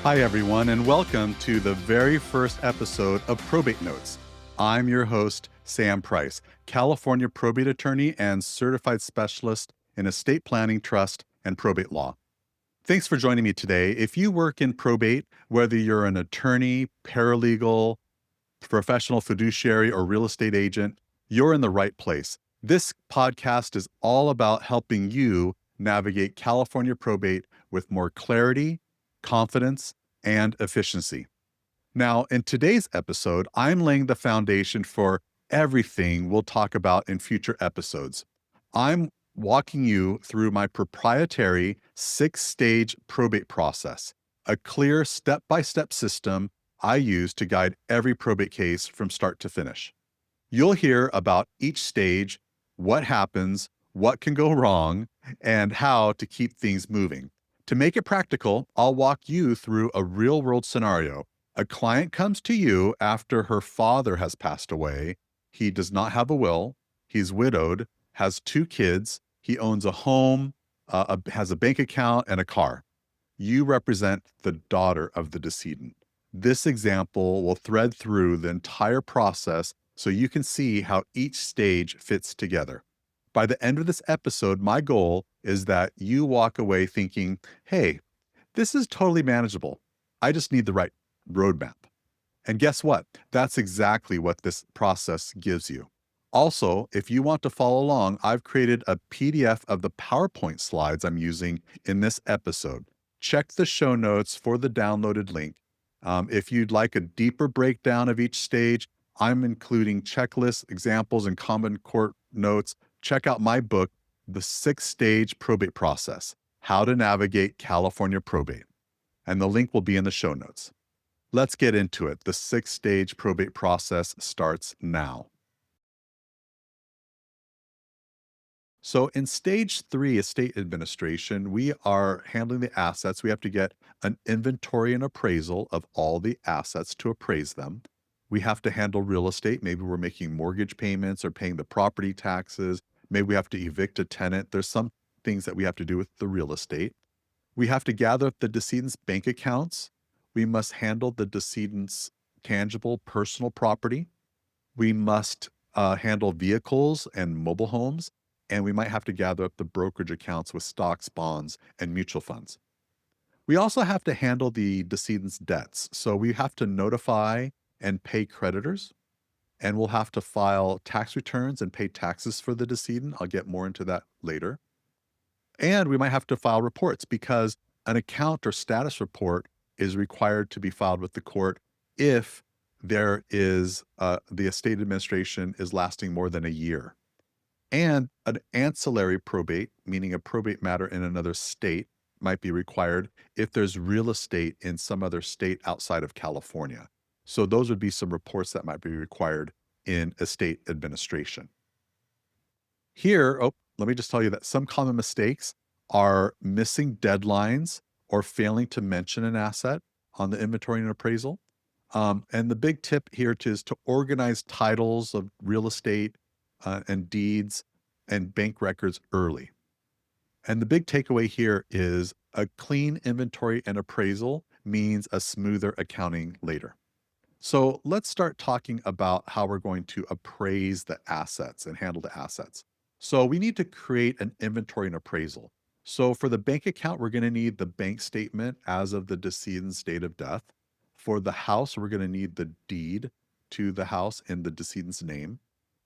Hi, everyone, and welcome to the very first episode of Probate Notes. I'm your host, Sam Price, California probate attorney and certified specialist in estate planning, trust, and probate law. Thanks for joining me today. If you work in probate, whether you're an attorney, paralegal, professional fiduciary, or real estate agent, you're in the right place. This podcast is all about helping you navigate California probate with more clarity, confidence, and efficiency. Now, in today's episode, I'm laying the foundation for everything we'll talk about in future episodes. I'm walking you through my proprietary 6-stage probate process, a clear step-by-step system I use to guide every probate case from start to finish. You'll hear about each stage, what happens, what can go wrong, and how to keep things moving. To make it practical, I'll walk you through a real-world scenario. A client comes to you after her father has passed away. He does not have a will. He's widowed, has 2 kids. He owns a home, has a bank account, and a car. You represent the daughter of the decedent. This example will thread through the entire process so you can see how each stage fits together. By the end of this episode, my goal is that you walk away thinking, hey, this is totally manageable. I just need the right roadmap. And guess what? That's exactly what this process gives you. Also, if you want to follow along, I've created a PDF of the PowerPoint slides I'm using in this episode. Check the show notes for the downloaded link. If you'd like a deeper breakdown of each stage, I'm including checklists, examples, and common court notes. Check out my book, The 6-Stage Probate Process, How to Navigate California Probate. And the link will be in the show notes. Let's get into it. The 6-stage probate process starts now. So in stage 3, estate administration, we are handling the assets. We have to get an inventory and appraisal of all the assets to appraise them. We have to handle real estate. Maybe we're making mortgage payments or paying the property taxes. Maybe we have to evict a tenant. There's some things that we have to do with the real estate. We have to gather up the decedent's bank accounts. We must handle the decedent's tangible personal property. We must handle vehicles and mobile homes. And we might have to gather up the brokerage accounts with stocks, bonds, and mutual funds. We also have to handle the decedent's debts. So we have to notify and pay creditors, and we'll have to file tax returns and pay taxes for the decedent. I'll get more into that later. And we might have to file reports because an account or status report is required to be filed with the court if there is the estate administration is lasting more than a year. And an ancillary probate, meaning a probate matter in another state, might be required if there's real estate in some other state outside of California. So those would be some reports that might be required in estate administration. Here, let me just tell you that some common mistakes are missing deadlines or failing to mention an asset on the inventory and appraisal. And the big tip here is to organize titles of real estate and deeds and bank records early. And the big takeaway here is a clean inventory and appraisal means a smoother accounting later. So let's start talking about how we're going to appraise the assets and handle the assets. So we need to create an inventory and appraisal. So for the bank account, we're going to need the bank statement as of the decedent's date of death. For the house, we're going to need the deed to the house in the decedent's name.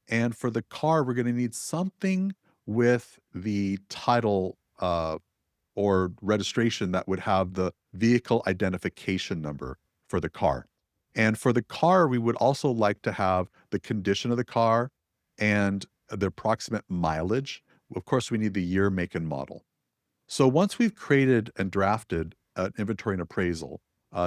And for the car, we're going to need something with the title or registration that would have the vehicle identification number for the car. And for the car, we would also like to have the condition of the car and the approximate mileage. Of course, we need the year, make, and model. So once we've created and drafted an inventory and appraisal,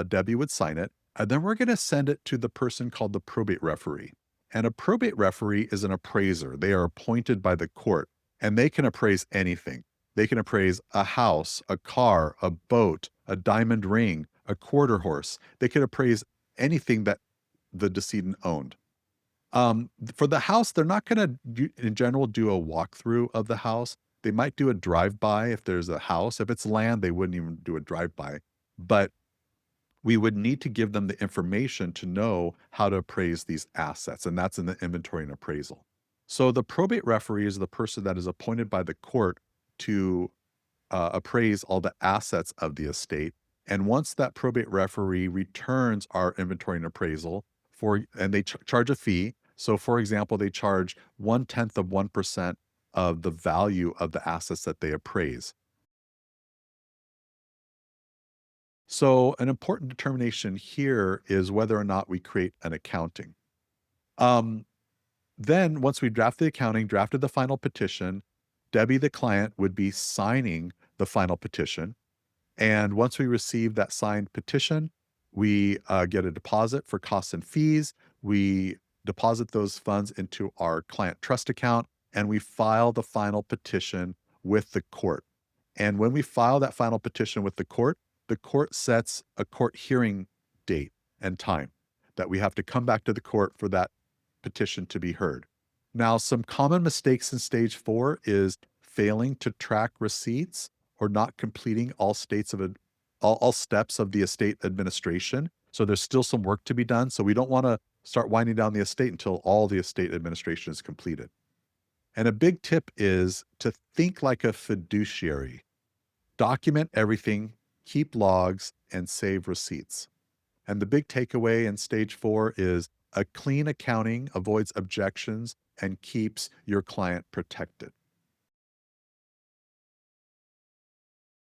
Debbie would sign it, and then we're going to send it to the person called the probate referee. And a probate referee is an appraiser. They are appointed by the court, and they can appraise anything. They can appraise a house, a car, a boat, a diamond ring, a quarter horse. They can appraise anything that the decedent owned. For the house, they're not going to, in general, do a walkthrough of the house. They might do a drive-by if there's a house. If it's land, they wouldn't even do a drive-by. But we would need to give them the information to know how to appraise these assets, and that's in the inventory and appraisal. So the probate referee is the person that is appointed by the court to appraise all the assets of the estate. And once that probate referee returns our inventory and appraisal and they charge a fee. So, for example, they charge 0.1% of the value of the assets that they appraise. So, an important determination here is whether or not we create an accounting. Um, then, once we draft the accounting, drafted the final petition, Debbie, the client, would be signing the final petition. And once we receive that signed petition, we get a deposit for costs and fees. We deposit those funds into our client trust account, and we file the final petition with the court. And when we file that final petition with the court sets a court hearing date and time that we have to come back to the court for that petition to be heard. Now, some common mistakes in stage 4 is failing to track receipts or not completing all steps of the estate administration. So there's still some work to be done. So we don't want to start winding down the estate until all the estate administration is completed. And a big tip is to think like a fiduciary. Document everything, keep logs, and save receipts. And the big takeaway in stage 4 is a clean accounting avoids objections and keeps your client protected.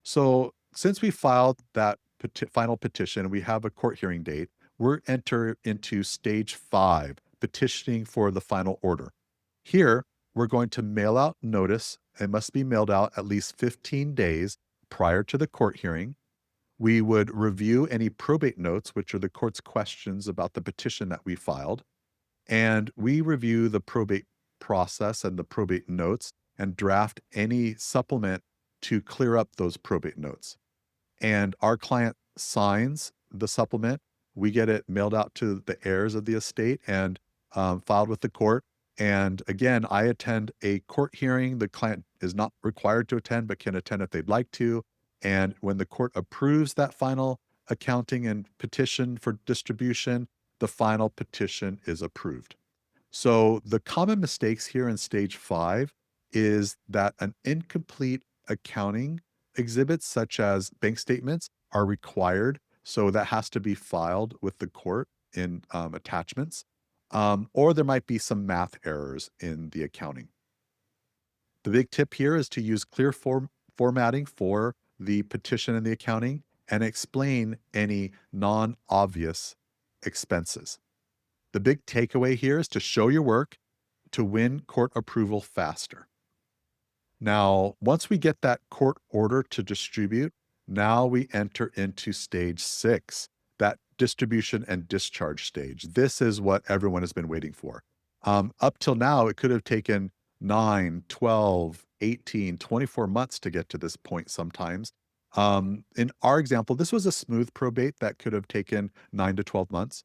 So since we filed that final petition, we have a court hearing date, we're enter into stage 5, petitioning for the final order. Here, we're going to mail out notice. It must be mailed out at least 15 days prior to the court hearing. We would review any probate notes, which are the court's questions about the petition that we filed. And we review the probate process and the probate notes and draft any supplement to clear up those probate notes. And our client signs the supplement. We get it mailed out to the heirs of the estate and filed with the court. And again, I attend a court hearing. The client is not required to attend, but can attend if they'd like to. And when the court approves that final accounting and petition for distribution, the final petition is approved. So the common mistakes here in stage 5 is that an incomplete accounting exhibits such as bank statements are required. So that has to be filed with the court in attachments. Or there might be some math errors in the accounting. The big tip here is to use clear formatting for the petition and the accounting and explain any non-obvious expenses. The big takeaway here is to show your work to win court approval faster. Now, once we get that court order to distribute, now we enter into stage 6, that distribution and discharge stage. This is what everyone has been waiting for. Up till now, it could have taken 9, 12, 18, 24 months to get to this point sometimes. In our example, this was a smooth probate that could have taken 9 to 12 months.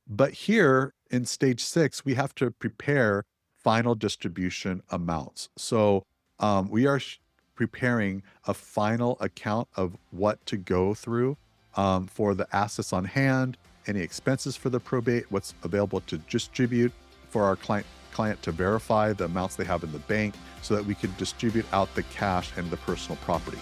But here in stage 6, we have to prepare final distribution amounts. So we are preparing a final account of what to go through for the assets on hand, any expenses for the probate, what's available to distribute for our client to verify the amounts they have in the bank so that we can distribute out the cash and the personal property.